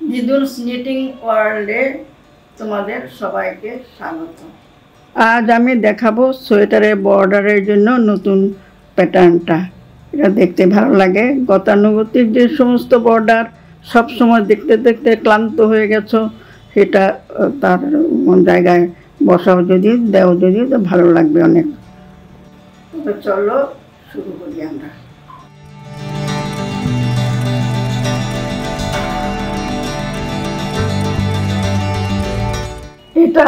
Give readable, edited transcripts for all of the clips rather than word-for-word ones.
দিদুনস knitting ওয়ার্ল্ডে তোমাদের সবাইকে স্বাগত। আজ আমি দেখাবো সোয়েটারের বর্ডারের জন্য নতুন প্যাটার্নটা। এটা দেখতে ভালো লাগে। গতানুগতিক যে সমস্ত বর্ডার সব সময় দেখতে দেখতে ক্লান্ত হয়ে গেছো, সেটা তার জায়গায় বসাও যদি দেও যদি তো ভালো লাগবে অনেক। তো চলো শুরু করি আমরা। এটা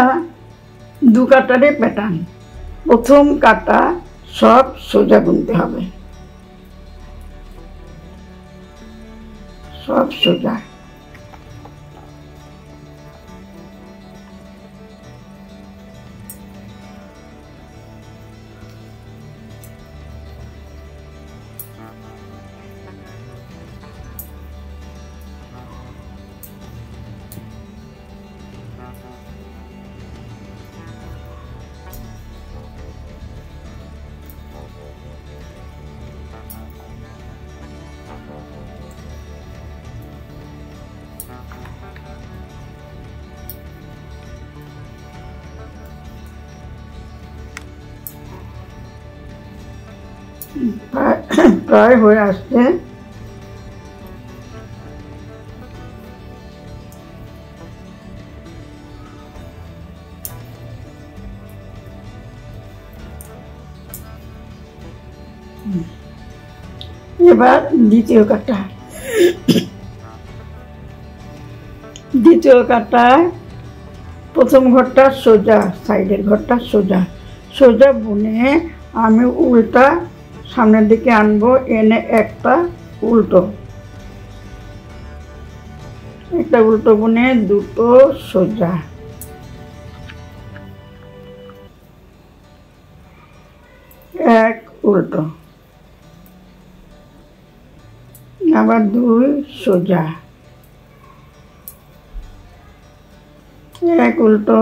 দু কাটারে প্যাটার্ন। প্রথম কাটা সব সোজা বুনতে হবে, সব সোজা। প্রায় হয়ে আসছে। এবার দ্বিতীয় কাটা। দ্বিতীয় কাটায় প্রথম ঘরটা সোজা, সাইডের ঘরটা সোজা সোজা বুনে আমি উল্টা সামনের দিকে আনবো, এনে একটা উল্টো বুনে দুটো সোজা, এক উল্টো, আবার দুই সোজা, এক উল্টো,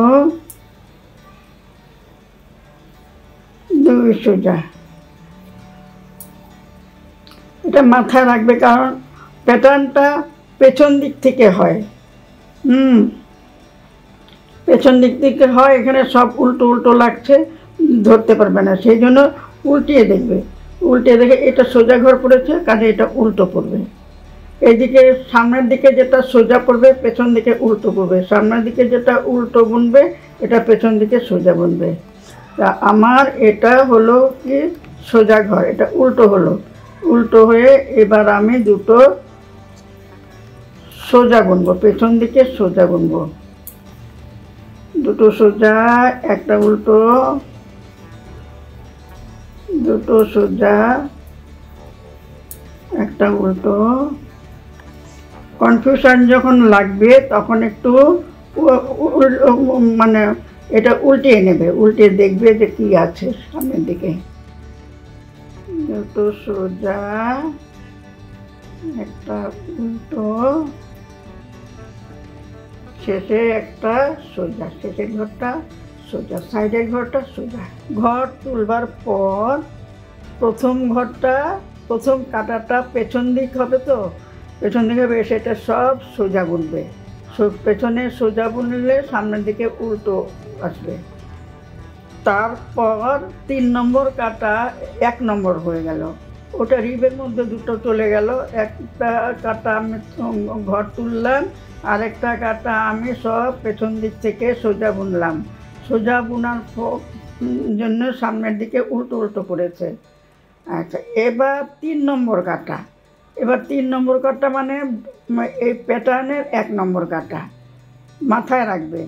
দুই সোজা। এটা মাথায় রাখবে, কারণ প্যাটার্নটা পেছন দিক থেকে হয়। পেছন দিক থেকে হয়, এখানে সব উল্টো উল্টো লাগছে, ধরতে পারবে না। সেই জন্য উল্টিয়ে দেখবে, উল্টিয়ে দেখে এটা সোজা ঘর পড়েছে, কাজে এটা উল্টো পড়বে। এইদিকে সামনের দিকে যেটা সোজা পড়বে, পেছন দিকে উল্টো পড়বে। সামনের দিকে যেটা উল্টো বুনবে, এটা পেছন দিকে সোজা বুনবে। তা আমার এটা হলো কি সোজা ঘর, এটা উল্টো হলো। উল্টো হয়ে এবার আমি দুটো সোজা বুনবো, পেছন দিকে সোজা বুনবো, দুটো সোজা, একটা উল্টো, দুটো সোজা, একটা উল্টো। কনফিউশন যখন লাগবে তখন একটু মানে এটা উল্টিয়ে নেবে, উল্টে দেখবে যে কি আছে সামনের দিকে। দুটো সোজা, একটা উল্টো, শেষে একটা সোজা, শেষের ঘরটা সোজা, সাইডের ঘরটা সোজা। ঘর তুলবার পর প্রথম ঘরটা, প্রথম কাটাটা পেছন দিক হবে, তো পেছন দিকে হবে, সেটা সব সোজা বুনবে। পেছনে সোজা বুনলে সামনের দিকে উল্টো আসবে। তারপর 3 নম্বর কাটা 1 নম্বর হয়ে গেল, ওটা রিবের মধ্যে দুটো চলে গেল। একটা কাটা আমি ঘর তুললাম, আর একটা কাটা আমি সব পেছন দিক থেকে সোজা বুনলাম। সোজা বুনার জন্য সামনের দিকে উল্টো উল্টো পড়েছে। আচ্ছা, এবার 3 নম্বর কাটা। এবার 3 নম্বর কাটা মানে এই প্যাটার্নের 1 নম্বর কাটা, মাথায় রাখবে।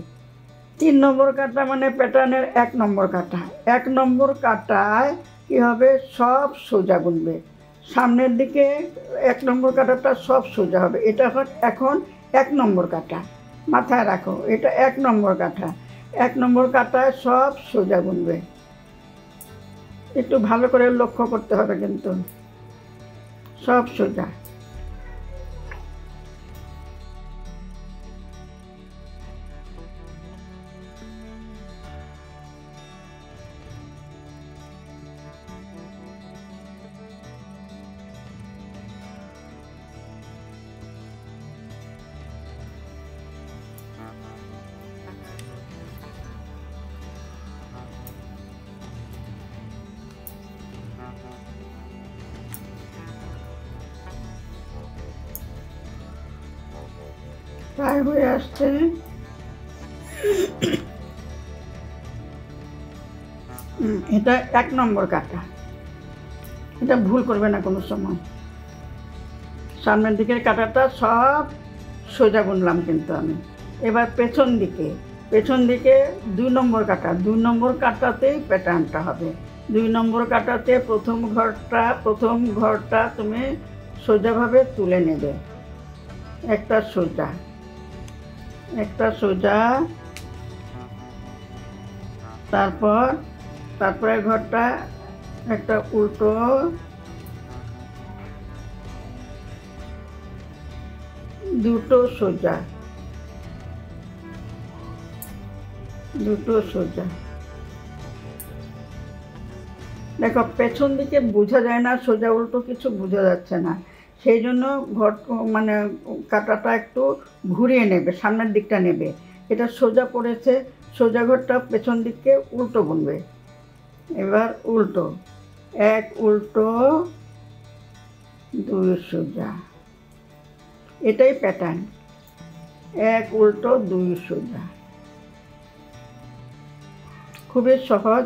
3 নম্বর কাটা মানে প্যাটার্নের 1 নম্বর কাটা। 1 নম্বর কাটায় কী হবে, সব সোজা বুনবে। সামনের দিকে 1 নম্বর কাটাটা সব সোজা হবে। এটা এখন 1 নম্বর কাটা, মাথায় রাখো, এটা 1 নম্বর কাটা। 1 নম্বর কাটায় সব সোজা বুনবে। একটু ভালো করে লক্ষ্য করতে হবে, কিন্তু সব সোজা। প্রায় হয়ে আসছে। এটা 1 নম্বর কাটা, এটা ভুল করবে না কোনো সময়। সামনের দিকের কাটাটা সব সোজা বুনলাম কিন্তু আমি। এবার পেছন দিকে 2 নম্বর কাটা, 2 নম্বর কাটাতেই প্যাটার্নটা হবে। 2 নম্বর কাটাতে প্রথম ঘরটা তুমি সোজাভাবে তুলে নেবে, একটা সোজা, তারপরে ঘরটা একটা উল্টো, দুটো সোজা। দেখো পেছন দিকে বোঝা যায় না, সোজা উল্টো কিছু বোঝা যাচ্ছে না, সেই জন্য মানে কাটাটা একটু ঘুরিয়ে নেবে, সামনের দিকটা নেবে। এটা সোজা পড়েছে, সোজা ঘরটা পেছন দিকে উল্টো বুনবে। এবার উল্টো, 1 উল্টো 2 সোজা, এটাই প্যাটার্ন। 1 উল্টো 2 সোজা, খুবই সহজ,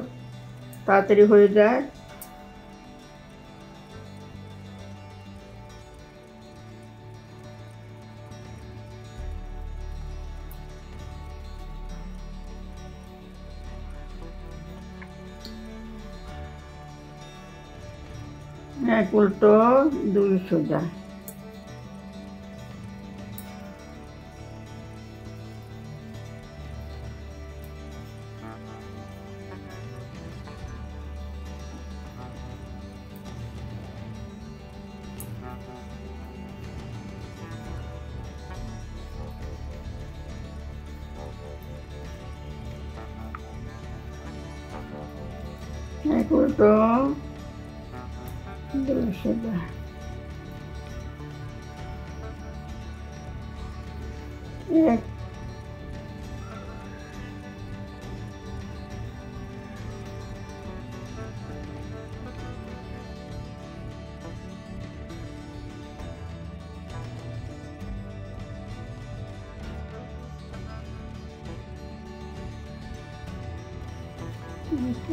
তাড়াতাড়ি হয়ে যায়। এক উল্টো 2 সোজা, এক উল্টো 2 সোজা, এক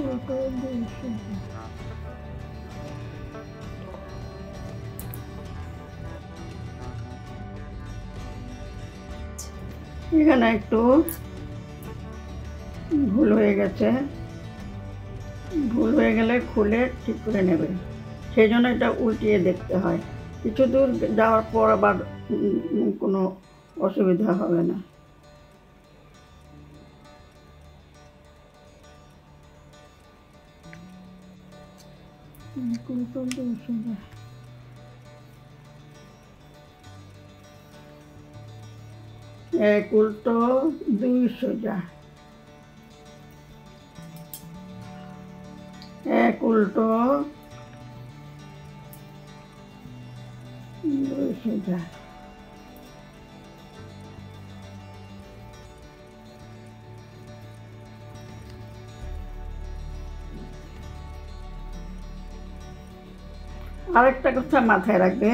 উল্টো 2 সোজা। এখানে একটু ভুল হয়ে গেছে, ভুল হয়ে গেলে খুলে ঠিক করে নেবে, সেই জন্য এটা উল্টিয়ে দেখতে হয়। কিছু দূর যাওয়ার পর আবার কোনো অসুবিধা হবে না। উল্টো 2 সোজা, এক উল্টো 2 সোজা, এক উল্টো 2 সোজা। আরেকটা কথা মাথায় রাখবে,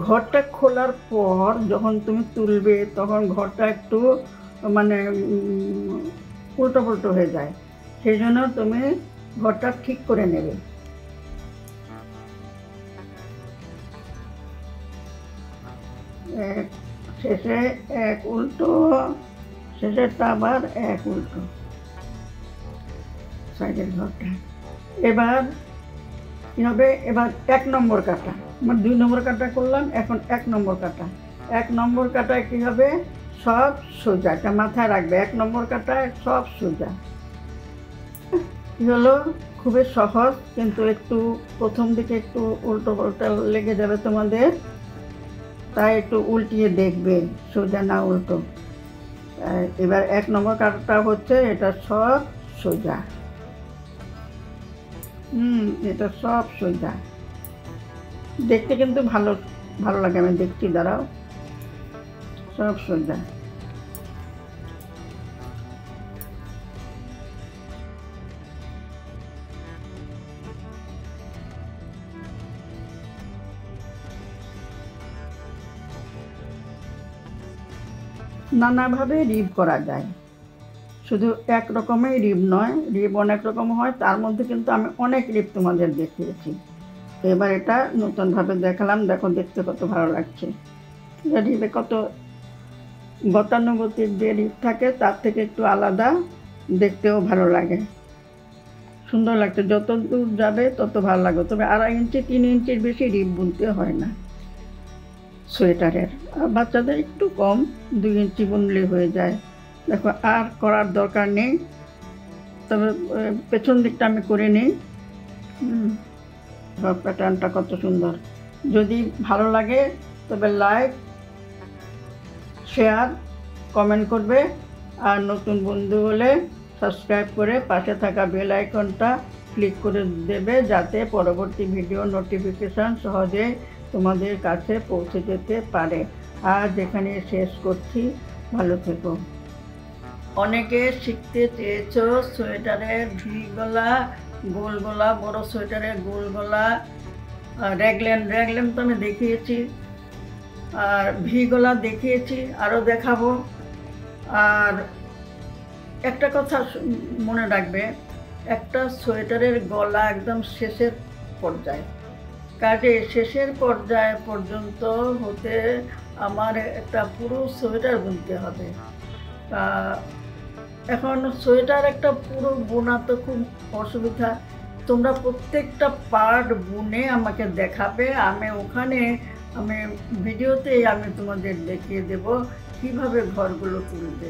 ঘরটা খোলার পর যখন তুমি তুলবে তখন ঘরটা একটু মানে উল্টো পুল্টো হয়ে যায়, সেই জন্য তুমি ঘরটা ঠিক করে নেবে। শেষে 1 উল্টো, শেষেরটা আবার 1 উল্টো, সাইডের ঘরটা। এবার কি হবে, এবার 1 নম্বর কাটা, আমার 2 নম্বর কাটা করলাম, এখন 1 নম্বর কাটা। 1 নম্বর কাটায় কি হবে, সব সোজা, এটা মাথায় রাখবে, 1 নম্বর কাটায় সব সোজা। কি হলো, খুবই সহজ, কিন্তু একটু প্রথম দিকে একটু উল্টো পাল্টা লেগে যাবে তোমাদের, তাই একটু উল্টিয়ে দেখবে সোজা না উল্টো। এবার 1 নম্বর কাটাটা হচ্ছে এটা সব সোজা, এটা সব সোজা, দেখতে কিন্তু ভালো লাগে, আমি দেখছি, দাঁড়াও, সব সোজা। নানাভাবে রিব করা যায়, শুধু এক রকমের রিব নয়, রিব অনেক রকম হয়, তার মধ্যে কিন্তু আমি অনেক রিব তোমাদের দেখিয়েছি। এবার এটা নতুনভাবে দেখালাম, দেখো দেখতে কত ভালো লাগছে। রিবে কত গতানুগতিক যে রিব থাকে তার থেকে একটু আলাদা, দেখতেও ভালো লাগে, সুন্দর লাগছে। যত দূর যাবে তত ভালো লাগবে, তবে 2.5 ইঞ্চি 3 ইঞ্চির বেশি রিব বুনতে হয় না সোয়েটারের। আর বাচ্চাদের একটু কম, 2 ইঞ্চি বুনলে হয়ে যায়। দেখো আর করার দরকার নেই, তবে পেছন দিকটা আমি করে নিই। প্যাটার্নটা কত সুন্দর। যদি ভালো লাগে তবে লাইক, শেয়ার, কমেন্ট করবে, আর নতুন বন্ধু হলে সাবস্ক্রাইব করে পাশে থাকা বেল আইকনটা ক্লিক করে দেবে, যাতে পরবর্তী ভিডিও নোটিফিকেশান সহজে তোমাদের কাছে পৌঁছে যেতে পারে। আর যেখানে শেষ করছি, ভালো থেকো। অনেকে শিখতে চেয়েছো সোয়েটারের ভি গলা, গোল গলা, বড় সোয়েটারের গোল গলা, র্যাগলেন তো আমি দেখিয়েছি, আর ভি গলা দেখিয়েছি, আরও দেখাবো। আর একটা কথা মনে রাখবে, একটা সোয়েটারের গলা একদম শেষের পর্যায়ে, কাজে শেষের পর্যায় পর্যন্ত হতে আমার একটা পুরো সোয়েটার বুনতে হবে। এখন সোয়েটার একটা পুরো বোনা তো খুব অসুবিধা, তোমরা প্রত্যেকটা পার্ট বুনে আমাকে দেখাবে, আমি ভিডিওতেই আমি তোমাদের দেখিয়ে দেব কীভাবে ঘরগুলো তুলবে।